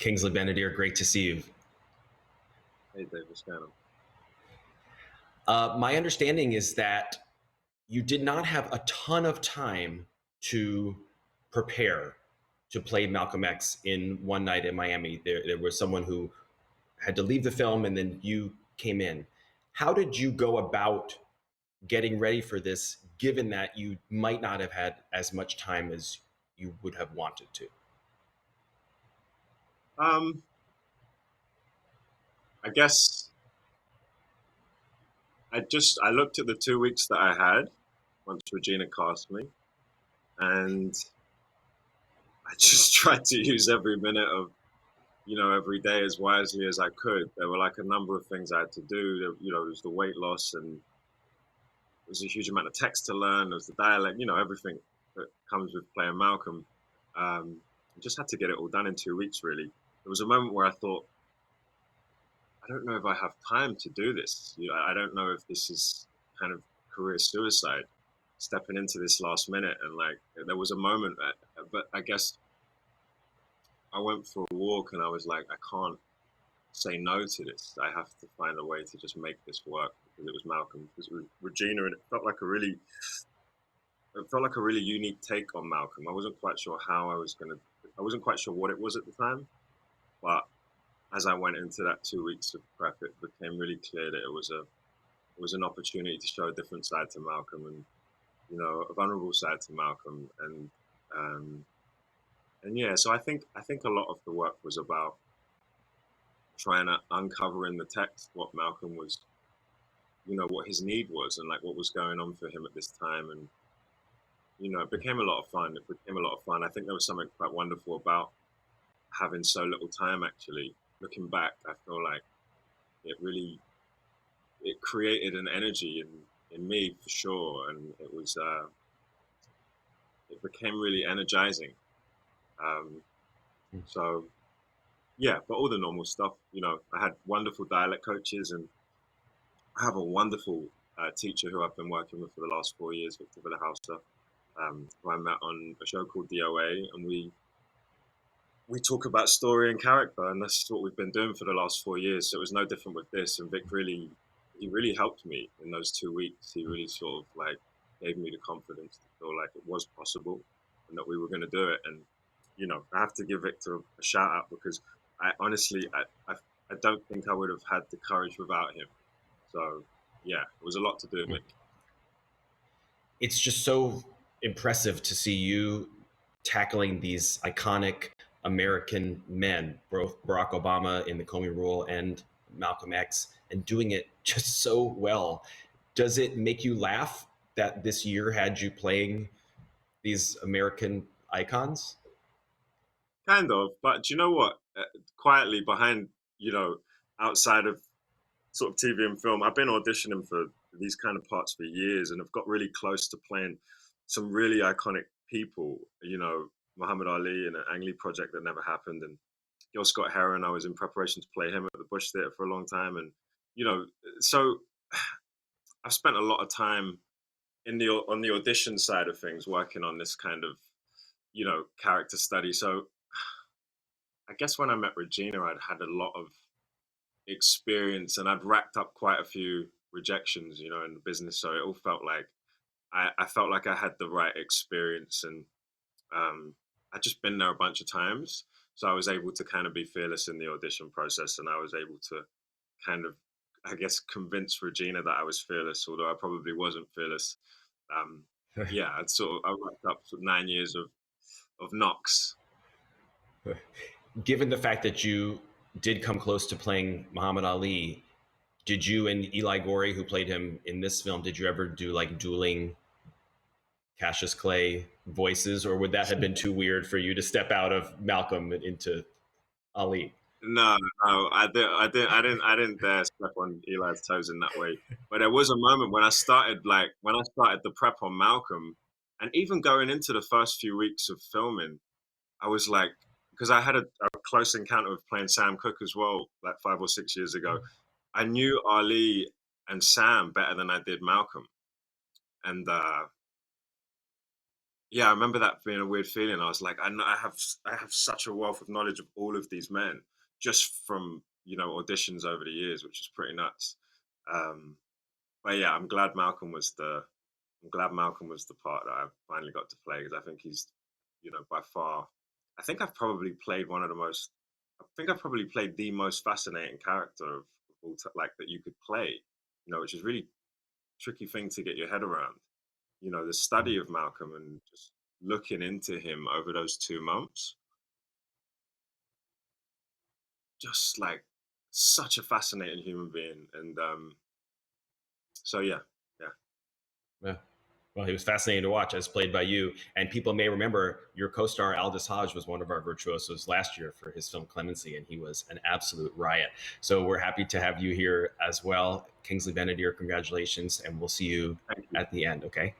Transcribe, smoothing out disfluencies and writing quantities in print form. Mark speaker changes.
Speaker 1: Kingsley, Ben-Adir, great to see you.
Speaker 2: Hey, David, what's going
Speaker 1: My understanding is that you did not have a ton of time to prepare to play Malcolm X in One Night in Miami. There was someone who had to leave the film, and then you came in. How did you go about getting ready for this, given that you might not have had as much time as you would have wanted to?
Speaker 2: I guess I looked at the 2 weeks that I had once Regina cast me, and I just tried to use every minute of every day as wisely as I could. There were like a number of things I had to do. There was the weight loss, and there was a huge amount of text to learn. There was the dialect, everything that comes with playing Malcolm. I just had to get it all done in 2 weeks. Really, there was a moment where I thought, I don't know if I have time to do this. I don't know if this is kind of career suicide, stepping into this last minute. And like, there was a moment but I guess I went for a walk and I was like, I can't say no to this. I have to find a way to just make this work, because it was Malcolm, because it was Regina, and it felt like a really unique take on Malcolm. I wasn't quite sure I wasn't quite sure what it was at the time, but as I went into that 2 weeks of prep, it became really clear that it was an opportunity to show a different side to Malcolm, and a vulnerable side to Malcolm, um, and yeah. So I think a lot of the work was about trying to uncover in the text what Malcolm was, what his need was, and like what was going on for him at this time, and it became a lot of fun. It became a lot of fun. I think there was something quite wonderful about having so little time. Actually, looking back, I feel like it really it created an energy in me for sure, and it became really energizing. Um, so yeah, but all the normal stuff. I had wonderful dialect coaches, and I have a wonderful teacher who I've been working with for the last 4 years, Victor Villahauser, who I met on a show called DOA, and we talk about story and character, and that's what we've been doing for the last 4 years. So it was no different with this. And Vic he really helped me in those 2 weeks. He really sort of like gave me the confidence to feel like it was possible and that we were going to do it. And I have to give Victor a shout out, because I honestly, I don't think I would have had the courage without him. So yeah, it was a lot to do, Vic.
Speaker 1: It's just so impressive to see you tackling these iconic American men, both Barack Obama in the Comey Rule and Malcolm X, and doing it just so well. Does it make you laugh that this year had you playing these American icons?
Speaker 2: Kind of, but you know what? Quietly behind, you know, outside of sort of TV and film, I've been auditioning for these kind of parts for years, and I've got really close to playing some really iconic people. Muhammad Ali in an Ang Lee project that never happened, and Gil Scott Heron. I was in preparation to play him at the Bush Theatre for a long time, and you know, so I've spent a lot of time on the audition side of things, working on this kind of character study. So I guess when I met Regina, I'd had a lot of experience, and I'd racked up quite a few rejections, in the business. So it all felt like I felt like I had the right experience, and I'd just been there a bunch of times. So I was able to kind of be fearless in the audition process, and I was able to kind of, I guess, convince Regina that I was fearless, although I probably wasn't fearless. Um, yeah, I racked up sort of 9 years of knocks.
Speaker 1: Given the fact that you did come close to playing Muhammad Ali, did you and Eli Gorey, who played him in this film, did you ever do like dueling Cassius Clay voices, or would that have been too weird for you to step out of Malcolm into Ali?
Speaker 2: No, no, I didn't dare step on Eli's toes in that way. But there was a moment when I started the prep on Malcolm, and even going into the first few weeks of filming, I was like, because I had a close encounter with playing Sam Cooke as well, like 5 or 6 years ago. I knew Ali and Sam better than I did Malcolm, and Yeah, I remember that being a weird feeling. I was like, I have such a wealth of knowledge of all of these men just from auditions over the years, which is pretty nuts. Um, but yeah, I'm glad Malcolm was the part that I finally got to play because I think he's, by far, I think I've probably played one of the most, I think I've probably played the most fascinating character of all like that you could play, which is really tricky thing to get your head around. The study of Malcolm and just looking into him over those 2 months, just like such a fascinating human being. And so yeah, yeah,
Speaker 1: Yeah. Well, he was fascinating to watch as played by you. And people may remember your co star Aldous Hodge was one of our virtuosos last year for his film Clemency, and he was an absolute riot. So we're happy to have you here as well. Kingsley Ben-Adir, congratulations. And we'll see you
Speaker 2: thank you.
Speaker 1: at the end, okay?